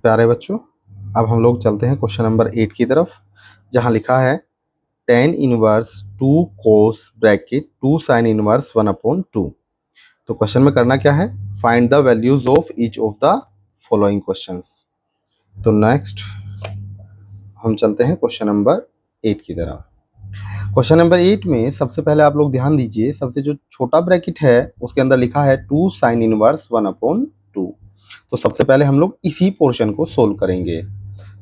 प्यारे बच्चों, अब हम लोग चलते हैं क्वेश्चन नंबर 8 की तरफ, जहां लिखा है tan inverse 2 cos bracket 2 sin inverse 1/2। तो क्वेश्चन में करना क्या है, find the values of each of the following questions. तो नेक्स्ट हम चलते हैं क्वेश्चन नंबर 8 की तरफ। क्वेश्चन नंबर 8 में सबसे पहले आप लोग ध्यान दीजिए, सबसे जो छोटा ब्रैकेट है उसके अंदर लिखा है 2 sin इनवर्स 1/2। तो सबसे पहले हम लोग इसी पोर्शन को सोल्व करेंगे।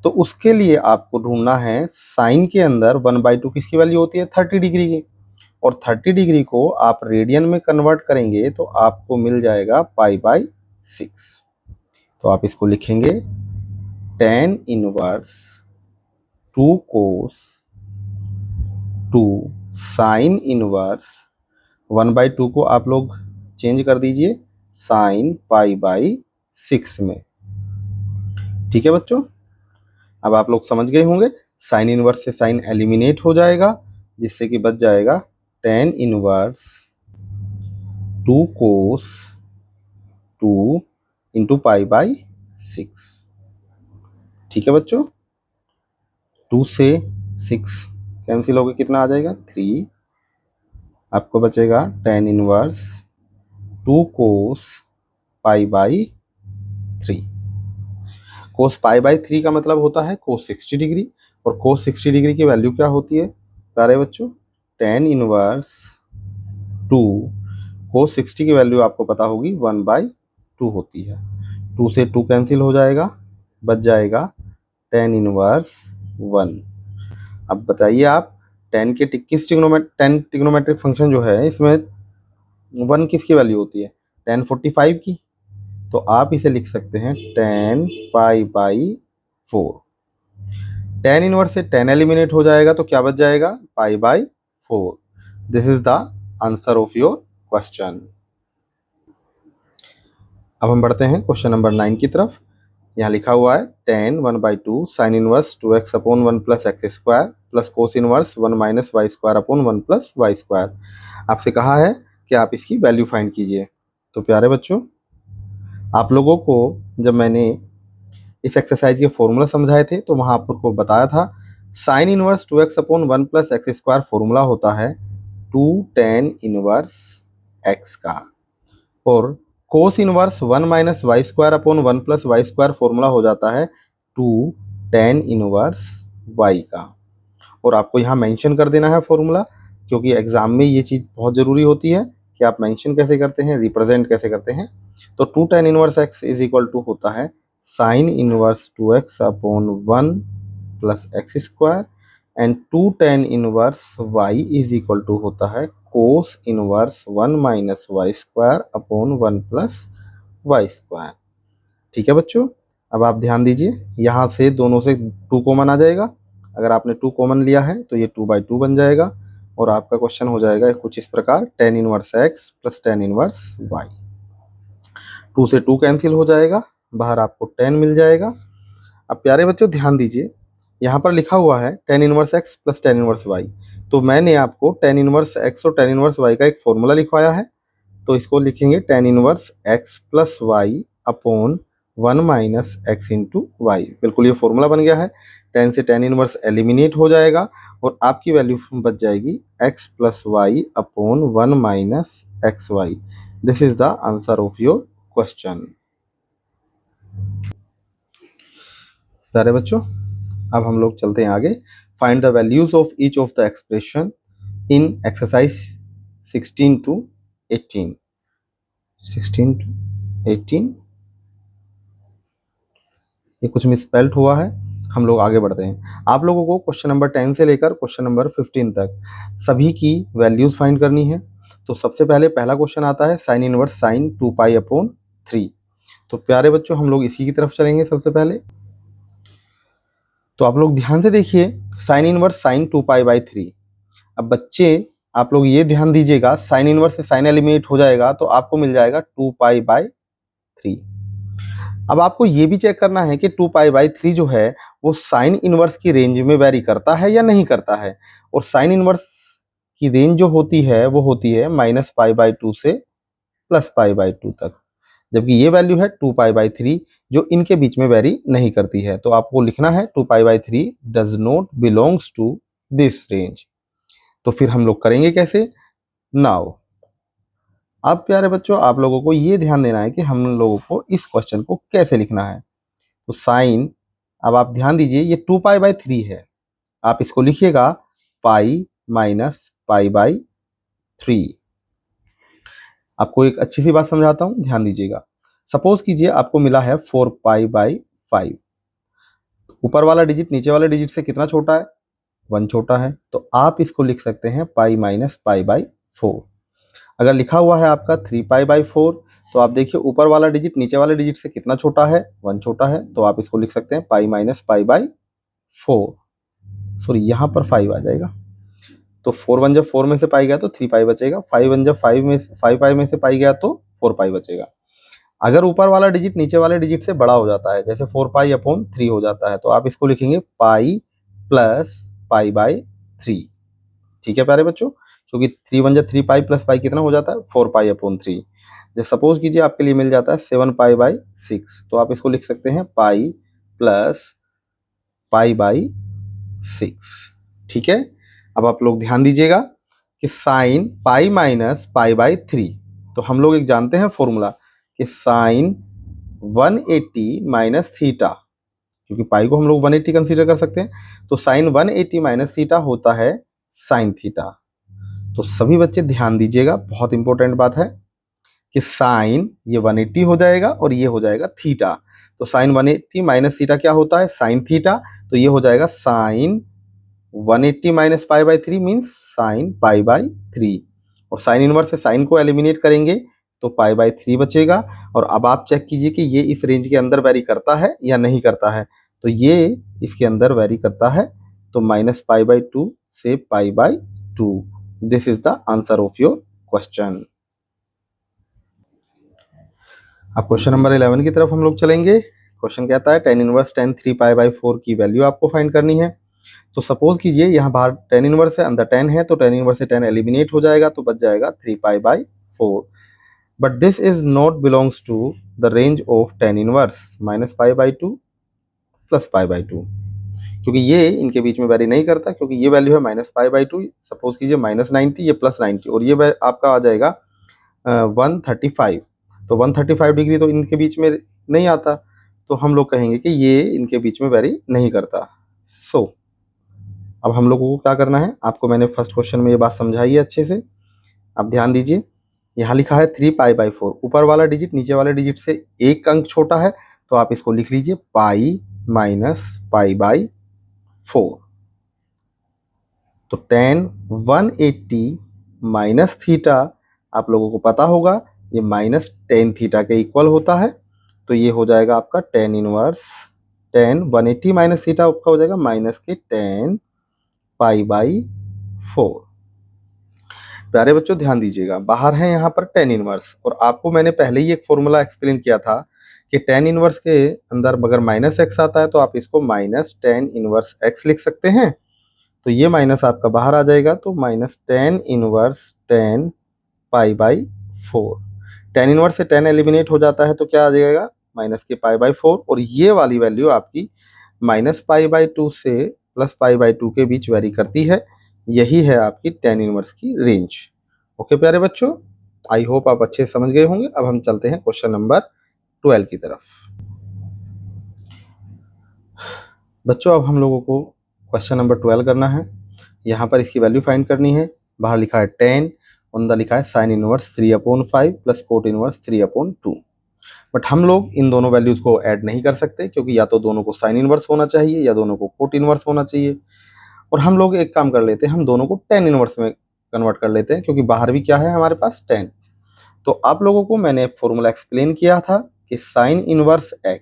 तो उसके लिए आपको ढूंढना है साइन के अंदर 1/2 किसकी वैल्यू होती है, 30 डिग्री की। और 30 डिग्री को आप रेडियन में कन्वर्ट करेंगे तो आपको मिल जाएगा π/6। तो आप इसको लिखेंगे tan inverse 2 cos 2 sine inverse 1/2 को आप लोग चेंज कर दीजिए साइन π/6 में। ठीक है बच्चों, अब आप लोग समझ गए होंगे, साइन इनवर्स से साइन एलिमिनेट हो जाएगा, जिससे कि बच जाएगा tan इनवर्स 2 cos 2 इंटू π/6। ठीक है बच्चों, 2 से 6 कैंसिल होकर कितना आ जाएगा, 3। आपको बचेगा tan इनवर्स 2 cos π/3। cos π/3 का मतलब होता है cos 60 डिग्री, और cos 60 डिग्री की वैल्यू क्या होती है प्यारे बच्चों, tan इनवर्स 2 cos 60 की वैल्यू आपको पता होगी 1/2 होती है। 2 से 2 कैंसिल हो जाएगा, बच जाएगा tan इनवर्स 1। अब बताइए आप, tan के किस tan ट्रिग्नोमेट्रिक फंक्शन जो है इसमें 1 किसकी वैल्यू होती है, tan 45 की। तो आप इसे लिख सकते हैं tan π/4। tan इनवर्स से tan एलिमिनेट हो जाएगा तो क्या बच जाएगा, π/4। This is the answer of your question. अब हम बढ़ते हैं क्वेश्चन नंबर 9 की तरफ। यहाँ लिखा हुआ है tan 1/2 sign inverse 2x/1 + x² plus cos inverse 1 - y² 1 + y²। आपसे कहा है कि आप इसकी वैल्यू फाइंड कीजिए। तो प्यारे बच्चों, आप लोगों को जब मैंने इस एक्सरसाइज के फॉर्मूला समझाए थे तो वहाँ आपको बताया था sine inverse 2x/1 + x² formula होता है 2 tan इनवर्स x का, और cos inverse 1 - y² 1 + y² formula हो जाता है 2 tan इनवर्स y का। और आपको यहाँ मेंशन कर देना है फॉर्मूला, क्योंकि एग्जाम में ये चीज़ बहुत ज़रूरी होती है कि आप मेंशन कैसे करते हैं, रिप्रेजेंट कैसे करते हैं। तो 2 tan inverse x is equal to होता है sine inverse 2x/1 + x² and 2 tan inverse y is equal to होता है कोस इनवर्स 1 - y² 1 + y²। ठीक है बच्चों, अब आप ध्यान दीजिए, यहाँ से दोनों से 2 कॉमन आ जाएगा। अगर आपने 2 कॉमन लिया है तो ये 2/2 बन जाएगा, और आपका क्वेश्चन हो जाएगा कुछ इस प्रकार tan inverse x + tan inverse y। 2 से 2 कैंसिल हो जाएगा, बाहर आपको tan मिल जाएगा। अब प्यारे बच्चों ध्यान दीजिए, यहाँ पर लिखा हुआ है tan inverse x + tan inverse y। तो मैंने आपको tan इनवर्स x और tan इनवर्स y का एक फॉर्मूला लिखवाया है, तो इसको लिखेंगे tan inverse x + y upon 1 - x into y. बिल्कुल ये फॉर्मूला बन गया है। tan से tan इनवर्स एलिमिनेट हो जाएगा और आपकी वैल्यू बच जाएगी x + y upon 1 - xy। This is the answer of your question. सारे बच्चों, अब हम लोग चलते हैं आगे। Find the values of each of the expression in exercise 16 to 18। 16 to 18 ये कुछ मिसस्पेल्ड हुआ है, हम लोग आगे बढ़ते हैं। आप लोगों को क्वेश्चन नंबर 10 से लेकर क्वेश्चन नंबर 15 तक सभी की वैल्यूज फाइंड करनी है। तो सबसे पहले पहला क्वेश्चन आता है साइन इनवर्स साइन 2π/3। तो प्यारे बच्चों, हम लोग इसी की तरफ चलेंगे सबसे पहले। तो आप लोग ध्यान से देखिए, साइन इनवर्स साइन 2π/3। अब बच्चे आप लोग ये ध्यान दीजिएगा, साइन इनवर्स से साइन एलिमिनेट हो जाएगा तो आपको मिल जाएगा 2π/3। अब आपको ये भी चेक करना है कि 2π/3 जो है वो साइन इनवर्स की रेंज में वेरी करता है या नहीं करता है। और साइन इनवर्स की रेंज जो होती है वो होती है -π/2 से +π/2 तक। जबकि ये वैल्यू है 2π/3 जो इनके बीच में वेरी नहीं करती है। तो आपको लिखना है 2π/3 does not belongs to this range. तो फिर हम लोग करेंगे कैसे? नाउ अब प्यारे बच्चों आप लोगों को ये ध्यान देना है कि हम लोगों को इस क्वेश्चन को कैसे लिखना है। तो साइन, अब आप ध्यान दीजिए ये 2π/3 है, आप इसको लिखिएगा पाई माइनस π/3। आपको एक अच्छी सी बात समझाता हूं, ध्यान दीजिएगा। सपोज कीजिए आपको मिला है 4π/5, ऊपर वाला डिजिट नीचे वाले डिजिट से कितना छोटा है? 1 छोटा है, तो आप इसको लिख सकते हैं पाई माइनस π/4। अगर लिखा हुआ है आपका 3π/4, तो आप देखिए ऊपर वाला डिजिट नीचे वाले डिजिट से कितना छोटा है? 1 छोटा है, तो आप इसको लिख सकते हैं पाई माइनस π/4। सॉरी यहाँ पर 5 आ जाएगा, तो 4 1 जब 4 में से पाई गया तो 3π बचेगा, 5 1 जब 5π में से पाई गया तो 4π बचेगा। अगर ऊपर वाला डिजिट नीचे वाले डिजिट से बड़ा हो जाता है, जैसे 4π/3 हो जाता है, तो आप इसको लिखेंगे पाई प्लस π/3। ठीक है प्यारे बच्चों, क्योंकि 3 1 जब 3π प्लस पाई कितना हो जाता है? 4π/3। जब सपोज कीजिए आपके लिए मिल जाता है 7π/6, तो आप इसको लिख सकते हैं पाई प्लस π/6। ठीक है, अब आप लोग ध्यान दीजिएगा कि साइन पाई माइनस π/3, तो हम लोग एक जानते हैं फॉर्मूला कि साइन 180 माइनस थीटा, क्योंकि पाई को हम लोग 180 कंसीडर कर सकते हैं, तो साइन 180 माइनस थीटा होता है साइन थीटा। तो सभी बच्चे ध्यान दीजिएगा, बहुत इंपॉर्टेंट बात है कि साइन ये 180 हो जाएगा और ये हो जाएगा थीटा। तो साइन 180 माइनस थीटा क्या होता है? Sine theta. तो ये हो जाएगा साइन 180 माइनस π/3 मीन्स साइन π/3, और साइन इनवर्स से साइन को एलिमिनेट करेंगे तो π/3 बचेगा। और अब आप चेक कीजिए कि ये इस रेंज के अंदर वेरी करता है या नहीं करता है, तो ये इसके अंदर वेरी करता है, तो माइनस π/2 से π/2। This is the answer of your question. अब क्वेश्चन नंबर 11 की तरफ हम लोग चलेंगे। क्वेश्चन कहता है tan इनवर्स tan 3π/4 की वैल्यू आपको फाइंड करनी है। तो सपोज कीजिए यहाँ बाहर tan इनवर्स है, अंदर tan है, तो tan इनवर्स से tan एलिमिनेट हो जाएगा, तो बच जाएगा 3π/4। But this is not belongs to the range of tan inverse minus π/2 plus π/2, क्योंकि ये इनके बीच में वेरी नहीं करता, क्योंकि ये वैल्यू है माइनस π/2, सपोज कीजिए -90, ये +90, और ये आपका आ जाएगा 135। तो 135 डिग्री तो इनके बीच में नहीं आता, तो हम लोग कहेंगे कि ये इनके बीच में वेरी नहीं करता। सो अब हम लोगों को क्या करना है, आपको मैंने फर्स्ट क्वेश्चन में ये बात समझाई है अच्छे से। अब ध्यान दीजिए, यहाँ लिखा है 3π/4, ऊपर वाला डिजिट नीचे वाले डिजिट से एक अंक छोटा है, तो आप इसको लिख लीजिए पाई माइनस π/4। तो tan 180 माइनस थीटा आप लोगों को पता होगा ये माइनस टेन थीटा के इक्वल होता है, तो ये हो जाएगा आपका tan inverse tan 180 minus theta आपका हो जाएगा माइनस के tan π/4। प्यारे बच्चों ध्यान दीजिएगा, बाहर है यहाँ पर tan इनवर्स, और आपको मैंने पहले ही एक फॉर्मूला एक्सप्लेन किया था कि tan इनवर्स के अंदर अगर माइनस एक्स आता है तो आप इसको माइनस tan इनवर्स एक्स लिख सकते हैं। तो ये माइनस आपका बाहर आ जाएगा, तो minus tan inverse tan π/4। tan inverse से tan एलिमिनेट हो जाता है, तो क्या आ जाएगा? माइनस के π/4, और ये वाली वैल्यू आपकी माइनस π/2 से प्लस π/2 के बीच वेरी करती है। यही है आपकी tan इनवर्स की रेंज। ओके प्यारे बच्चों, आई होप आप अच्छे समझ गए होंगे। अब हम चलते हैं क्वेश्चन नंबर 12 की तरफ। बच्चों अब हम लोगों को क्वेश्चन नंबर 12 करना है। यहाँ पर इसकी वैल्यू फाइंड करनी है। बाहर लिखा है 10, अंदर लिखा है sine inverse 3/5 plus cot inverse 3/2। But हम लोग इन दोनों वैल्यूज को ऐड नहीं कर सकते, क्योंकि या तो दोनों को साइन इनवर्स होना चाहिए या दोनों को कोट इनवर्स होना चाहिए। और हम लोग एक काम कर लेते हैं, हम दोनों को tan इनवर्स में कन्वर्ट कर लेते हैं, क्योंकि बाहर भी क्या है हमारे पास tan। तो आप लोगों को मैंने फॉर्मूला एक्सप्लेन किया था कि साइन इनवर्स x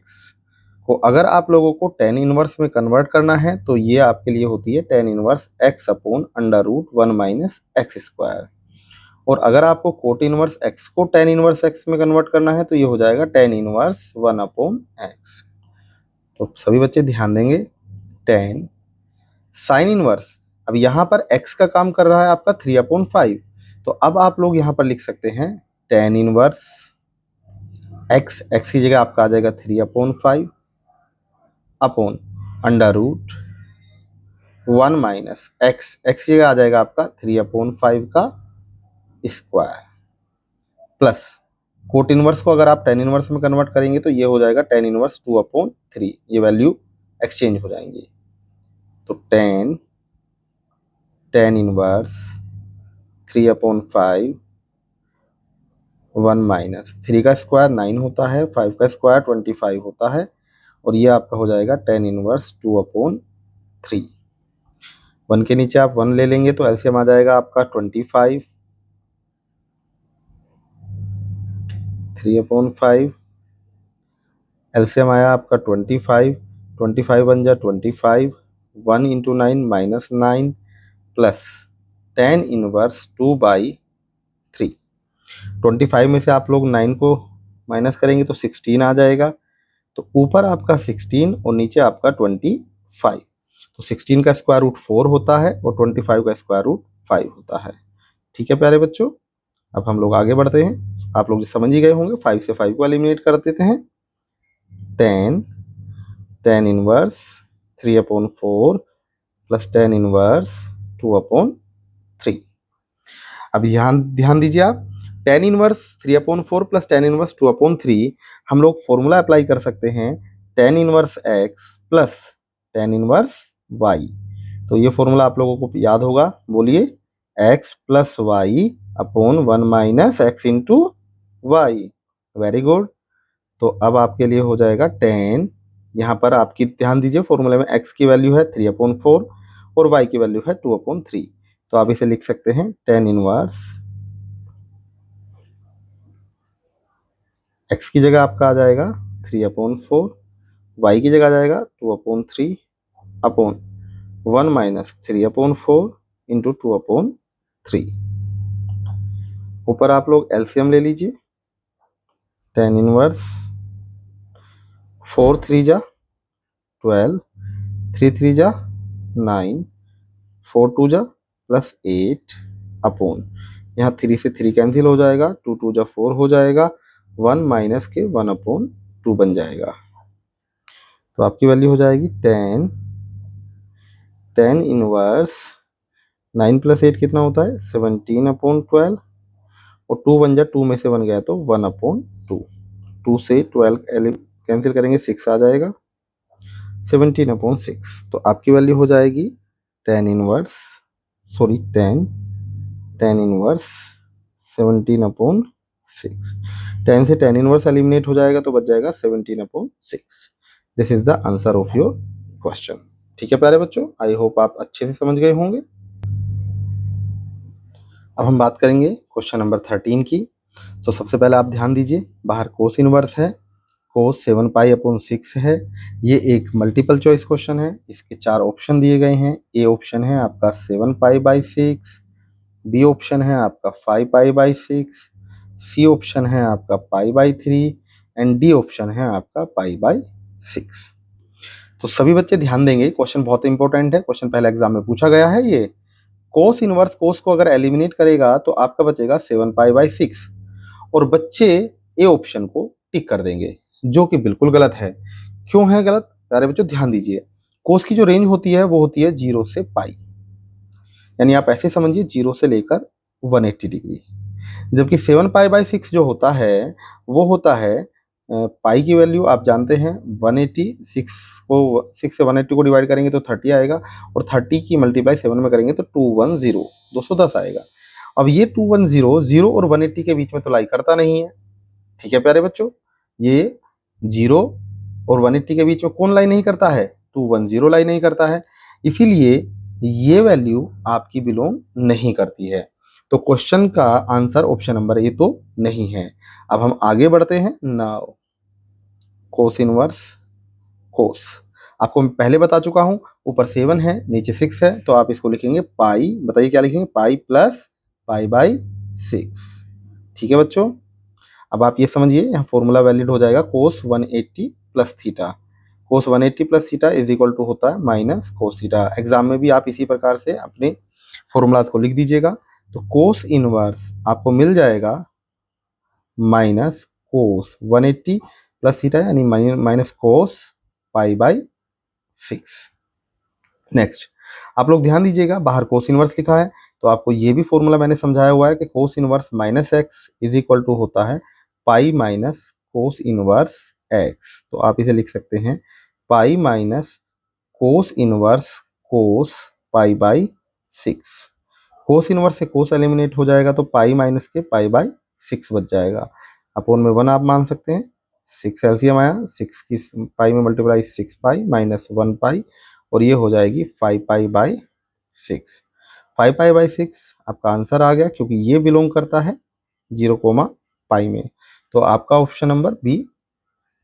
को अगर आप लोगों को tan इनवर्स में कन्वर्ट करना है, तो ये आपके लिए होती है tan inverse x/√1 minus x square. और अगर आपको कोट इनवर्स x को tan इनवर्स x में कन्वर्ट करना है, तो ये हो जाएगा tan इनवर्स 1/x। तो सभी बच्चे ध्यान देंगे, tan साइन इनवर्स, अब यहाँ पर x का काम कर रहा है आपका 3/5, तो अब आप लोग यहाँ पर लिख सकते हैं tan इनवर्स एक्स की जगह आपका आ जाएगा 3/5 अपॉन √1 माइनस एक्स की जगह आ जाएगा आपका 3/5 का स्क्वायर प्लस कोट इनवर्स को अगर आप टेन इनवर्स में कन्वर्ट करेंगे तो ये हो जाएगा टेन इनवर्स 2/3। ये वैल्यू एक्सचेंज हो जाएंगी। तो टेन इनवर्स 3/5 1 माइनस 3 का स्क्वायर 9 होता है, 5 का स्क्वायर 25 होता है, और ये आपका हो जाएगा टेन इनवर्स 2/3। 1 के नीचे आप 1 ले लेंगे तो एलसीएम आ जाएगा आपका 25 3/5। एलसीएम आया आपका 25 बन जा 25 1 into 9 minus 9 plus tan inverse 2/3। 25 में से आप लोग 9 को माइनस करेंगे तो 16 आ जाएगा। तो ऊपर आपका 16 और नीचे आपका 25। तो 16 का स्क्वायर रूट 4 होता है और 25 का स्क्वायर रूट 5 होता है। ठीक है प्यारे बच्चों, अब हम लोग आगे बढ़ते हैं। आप लोग समझ ही गए होंगे, 5 से 5 को एलिमिनेट कर देते हैं। Tan inverse 3/4 plus tan inverse 2/3। अब ध्यान दीजिए आप, tan inverse 3/4 plus tan inverse 2/3 हम लोग फॉर्मूला अप्लाई कर सकते हैं tan inverse x plus tan inverse y. तो ये फॉर्मूला आप लोगों को याद होगा, बोलिए x plus y upon 1 minus x into y. Very good. तो अब आपके लिए हो जाएगा टेन, यहाँ पर आपकी ध्यान दीजिए फॉर्मूले में एक्स की वैल्यू है 3/4 और वाई की वैल्यू है 2/3। तो आप इसे लिख सकते हैं टेन इनवर्स एक्स की जगह आपका आ जाएगा 3/4, वाई की जगह आ जाएगा 2/3 अपॉन 1 माइनस 3/4 इंटू 2/3। ऊपर आप लोग एलसीएम ले लीजिए, टेन इनवर्स 4 3 जा 12, 3 3 जा 9, 4 2 जा प्लस 8 अपॉन, यहाँ 3 से 3 कैंसिल हो जाएगा, 2 2 जा 4 हो जाएगा, 1 माइनस के 1/2 बन जाएगा। तो आपकी वैल्यू हो जाएगी टेन इनवर्स 9 प्लस 8 कितना होता है 17/12, और 2 बन जा 2 में से 1 गया तो 1/2। 2 से 12 कैंसिल करेंगे 6 आ जाएगा, 17/6। तो आपकी वैल्यू हो जाएगी टेन इनवर्स 17/6। 10 से टेन इनवर्स एलिमिनेट हो जाएगा तो बच जाएगा 17/6। This is the answer of your question. ठीक है प्यारे बच्चों, आई होप आप अच्छे से समझ गए होंगे। अब हम बात करेंगे क्वेश्चन नंबर 13 की। तो सबसे पहले आप ध्यान दीजिए, बाहर कोस इनवर्स है, कोस 7π/6 है। ये एक मल्टीपल चॉइस क्वेश्चन है, इसके 4 ऑप्शन दिए गए हैं। ए ऑप्शन है आपका 7π/6, बी ऑप्शन है आपका 5π/6, सी ऑप्शन है आपका π/3 एंड डी ऑप्शन है आपका π/6। तो सभी बच्चे ध्यान देंगे, क्वेश्चन बहुत इंपॉर्टेंट है, क्वेश्चन पहले एग्जाम में पूछा गया है। ये कोस इनवर्स कोस को अगर एलिमिनेट करेगा तो आपका बचेगा 7π/6, और बच्चे ए ऑप्शन को टिक कर देंगे, जो कि बिल्कुल गलत है। क्यों है गलत प्यारे बच्चों, ध्यान दीजिए। कोस की जो रेंज होती है वो होती है 0 से पाई, यानी आप ऐसे समझिए 0 से लेकर 180 डिग्री, जबकि 7π/6 जो होता है वो होता है पाई की वैल्यू आप जानते हैं 180, 6 से 180 को डिवाइड करेंगे तो 30 आएगा, और 30 की मल्टीप्लाई 7 में करेंगे तो 210 आएगा। अब ये 210 और 180 के बीच में तो लाई करता नहीं है। ठीक है प्यारे बच्चों, ये 0 और 180 के बीच में कौन लाई नहीं करता है, 210 लाई नहीं करता है, इसीलिए ये वैल्यू आपकी बिलोंग नहीं करती है। तो क्वेश्चन का आंसर ऑप्शन नंबर ए तो नहीं है। अब हम आगे बढ़ते हैं। नाउ कोस इनवर्स कोस आपको मैं पहले बता चुका हूं, ऊपर 7 है नीचे 6 है, तो आप इसको लिखेंगे पाई, बताइए क्या लिखेंगे, पाई प्लस π/6। ठीक है बच्चों, अब आप ये समझिए यहाँ फॉर्मूला वैलिड हो जाएगा cos 180 plus theta. Cos 180 plus theta is equal to होता है माइनस कोस थीटा। एग्जाम में भी आप इसी प्रकार से अपने फॉर्मूलाज को लिख दीजिएगा। तो कोस इनवर्स आपको मिल जाएगा माइनस कोस 180 प्लस थीटा यानी minus cos pi by 6। Next आप लोग ध्यान दीजिएगा, बाहर कोस इनवर्स लिखा है तो आपको ये भी फॉर्मूला मैंने समझाया हुआ है कि cos inverse minus x is equal to होता है pi minus cos inverse x. तो आप इसे लिख सकते हैं pi minus cos inverse cos pi by 6। Cos inverse से कोस एलिमिनेट हो जाएगा तो पाई माइनस के पाई बाई 6 बच जाएगा। अपोन में 1 आप मान सकते हैं, 6 एलसीएम आया, 6 की पाई में मल्टीप्लाई 6 पाई माइनस 1 पाई और ये हो जाएगी 5 पाई बाई 6। 5 पाई बाई 6 आपका आंसर आ गया क्योंकि ये बिलोंग करता है 0, पाई में। तो आपका ऑप्शन नंबर बी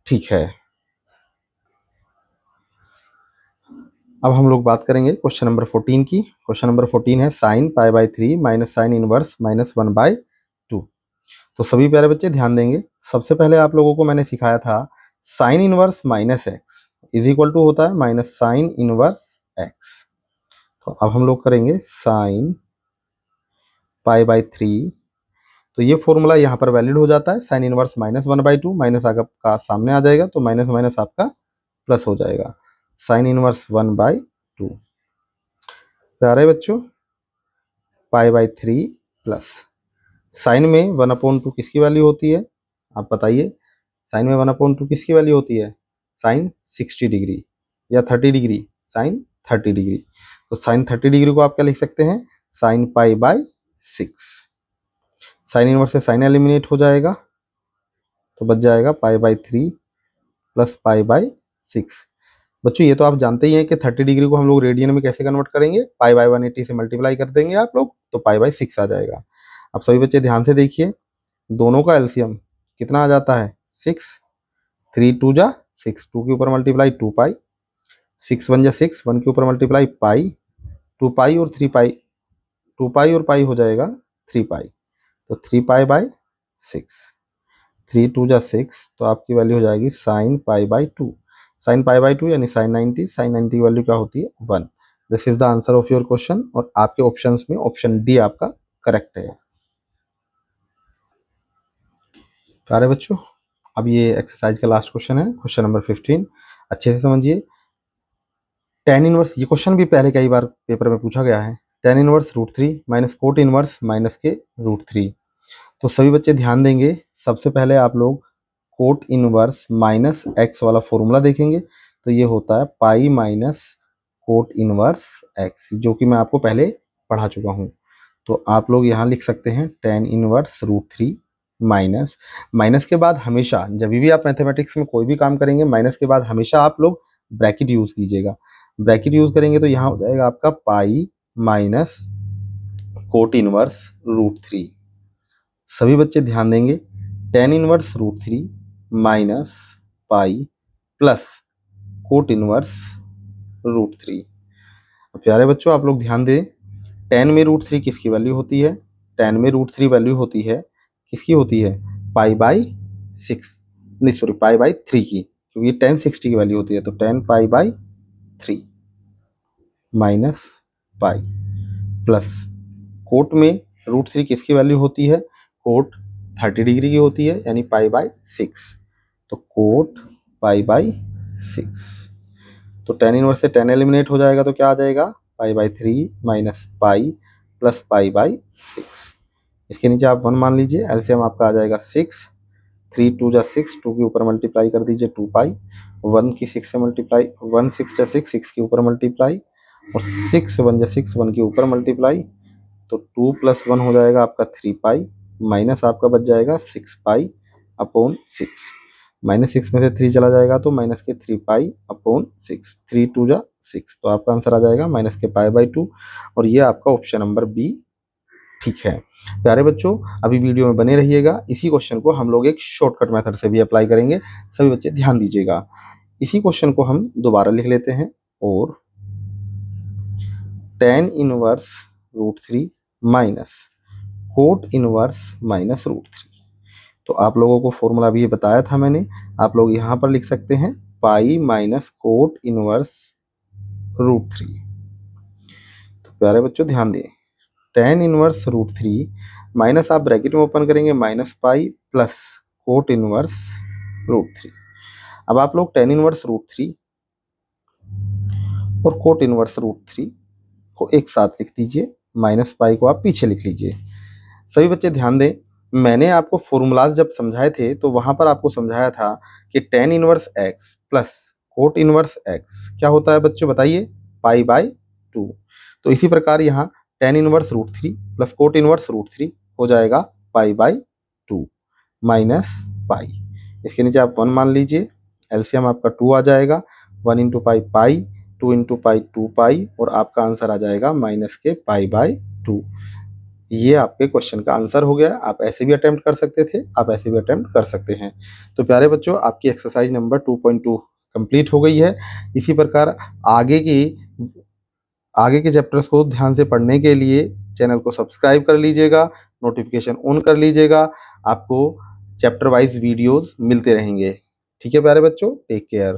ठीक है। अब हम लोग बात करेंगे क्वेश्चन नंबर 14 की। क्वेश्चन नंबर 14 है sine pi by 3 minus sign inverse minus 1/2। तो सभी प्यारे बच्चे ध्यान देंगे, सबसे पहले आप लोगों को मैंने सिखाया था sine inverse minus x is equal to होता है माइनस साइन इनवर्स एक्स। तो अब हम लोग करेंगे साइन पाई बाई 3। तो ये फॉर्मूला यहाँ पर वैलिड हो जाता है, साइन इनवर्स माइनस 1/2 माइनस आपका सामने आ जाएगा तो माइनस माइनस आपका प्लस हो जाएगा, साइन इनवर्स 1/2। प्यारे बच्चों पाई बाई 3 प्लस साइन में 1/2 किसकी वैल्यू होती है, आप बताइए। साइन में 1/2 किसकी वैल्यू होती है, साइन 60 डिग्री या 30 डिग्री, साइन 30 डिग्री। तो साइन 30 डिग्री को आप क्या लिख सकते हैं, sine pi by 6। Sine inverse से साइन एलिमिनेट हो जाएगा तो बच जाएगा pi by 3 plus pi by 6। बच्चों ये तो आप जानते ही हैं कि 30 डिग्री को हम लोग रेडियन में कैसे कन्वर्ट करेंगे, पाई बाई 180 से मल्टीप्लाई कर देंगे आप लोग तो पाई बाई 6 आ जाएगा। अब सभी बच्चे ध्यान से देखिए, दोनों का एलसीएम कितना आ जाता है 6, 3 2 जा 6, 2 के ऊपर मल्टीप्लाई 2 पाई, 6 1 जा 6, 1 के ऊपर मल्टीप्लाई पाई, 2 पाई और 3 पाई, 2 पाई और पाई हो जाएगा 3 पाई, तो 3 पाई बाई 6, 3 2 जा 6 तो आपकी वैल्यू हो जाएगी sine pi by 2। Sine pi by 2 यानी साइन 90, साइन 90 की वैल्यू क्या होती है 1। This is the answer of your question और आपके ऑप्शंस में ऑप्शन डी आपका करेक्ट है। प्यारे बच्चों अब ये एक्सरसाइज का लास्ट क्वेश्चन है, क्वेश्चन नंबर 15। अच्छे से समझिए, टेन इनवर्स, ये क्वेश्चन भी पहले कई बार पेपर में पूछा गया है, tan inverse root 3 minus cot inverse minus के रूट 3। तो सभी बच्चे ध्यान देंगे, सबसे पहले आप लोग कोट इनवर्स माइनस एक्स वाला फॉर्मूला देखेंगे तो ये होता है pi minus cot inverse x, जो कि मैं आपको पहले पढ़ा चुका हूँ। तो आप लोग यहाँ लिख सकते हैं tan inverse root 3 minus, minus के बाद हमेशा जब भी आप मैथमेटिक्स में कोई भी काम करेंगे माइनस के बाद हमेशा आप लोग ब्रैकेट यूज कीजिएगा। ब्रैकेट यूज करेंगे तो यहाँ हो जाएगा आपका pi minus cot inverse root 3। सभी बच्चे ध्यान देंगे, tan inverse root 3 minus pi plus cot inverse root 3। प्यारे बच्चों आप लोग ध्यान दें, टेन में रूट 3 किसकी वैल्यू होती है, टेन में रूट 3 वैल्यू होती है किसकी होती है, पाई बाई 6, नहीं सॉरी पाई बाई 3 की, क्योंकि ये 10 60 की वैल्यू होती है। तो 10 pi by 3 minus pi plus coat में रूट 3 किसकी वैल्यू होती है, कोट 30 डिग्री की होती है यानी पाई बाई 6, तो कोट पाई बाई 6। तो टेन इनवर्स से 10 एलिमिनेट हो जाएगा तो क्या आ जाएगा, pi by 3 minus pi plus pi by 6। इसके नीचे आप 1 मान लीजिए, एलसीएम आपका आ जाएगा 6, 3 2 जा 6, 2 के ऊपर मल्टीप्लाई कर दीजिए 2 पाई, 1 की 6 से मल्टीप्लाई, 1 6 जा 6, 6 के ऊपर मल्टीप्लाई और 6 1 जा 6, 1 के ऊपर मल्टीप्लाई, तो 2 प्लस 1 हो जाएगा आपका 3 पाई माइनस आपका बच जाएगा 6 पाई अपॉन 6, माइनस 6 में से 3 चला जाएगा तो माइनस के 3 पाई अपॉन 6, 3 2 जा 6, तो आपका आंसर आ जाएगा माइनस के पाई बाई 2 और ये आपका ऑप्शन नंबर बी ठीक है। प्यारे बच्चों अभी वीडियो में बने रहिएगा, इसी क्वेश्चन को हम लोग एक शॉर्टकट मेथड से भी अप्लाई करेंगे, सभी बच्चे ध्यान दीजिएगा। इसी क्वेश्चन को हम दोबारा लिख लेते हैं, और tan inverse root 3 minus cot inverse minus root 3। तो आप लोगों को फॉर्मूला भी ये बताया था मैंने, आप लोग यहाँ पर लिख सकते हैं pi minus cot inverse root 3। तो प्यारे बच्चों ध्यान दें, टेन इनवर्स रूट 3 माइनस आप ब्रैकेट में ओपन करेंगे minus pi plus cot inverse root three. अब आप लोग टेन इनवर्स रूट थ्री और कोट इनवर्स रूट थ्री को एक साथ लिख दीजिए, माइनस पाई को आप पीछे लिख लीजिए। सभी बच्चे ध्यान दें, मैंने आपको फॉर्मूलाज जब समझाए थे तो वहां पर आपको समझाया था कि ten inverse x plus cot inverse x क्या होता है बच्चों, बताइए, पाई बाय टू। तो इसी प्रकार यहाँ tan inverse root three plus cot inverse root three हो जाएगा pi by two minus pi. इसके नीचे आप वन मान लीजिए, एलसीएम आपका टू आ जाएगा, one into pi pi, two into pi two pi, और आपका आंसर आ जाएगा माइनस के पाई बाय टू। ये आपके क्वेश्चन का आंसर हो गया। आप ऐसे भी अटेम्प्ट कर सकते थे, आप ऐसे भी अटेम्प्ट कर सकते हैं। तो प्यारे बच्चों, आपकी एक्सरसाइज नंबर 2.2 कंप्लीट हो गई है। इसी प्रकार आगे के चैप्टर्स को ध्यान से पढ़ने के लिए चैनल को सब्सक्राइब कर लीजिएगा, नोटिफिकेशन ऑन कर लीजिएगा। आपको चैप्टर वाइज वीडियोस मिलते रहेंगे। ठीक है प्यारे बच्चों, टेक केयर।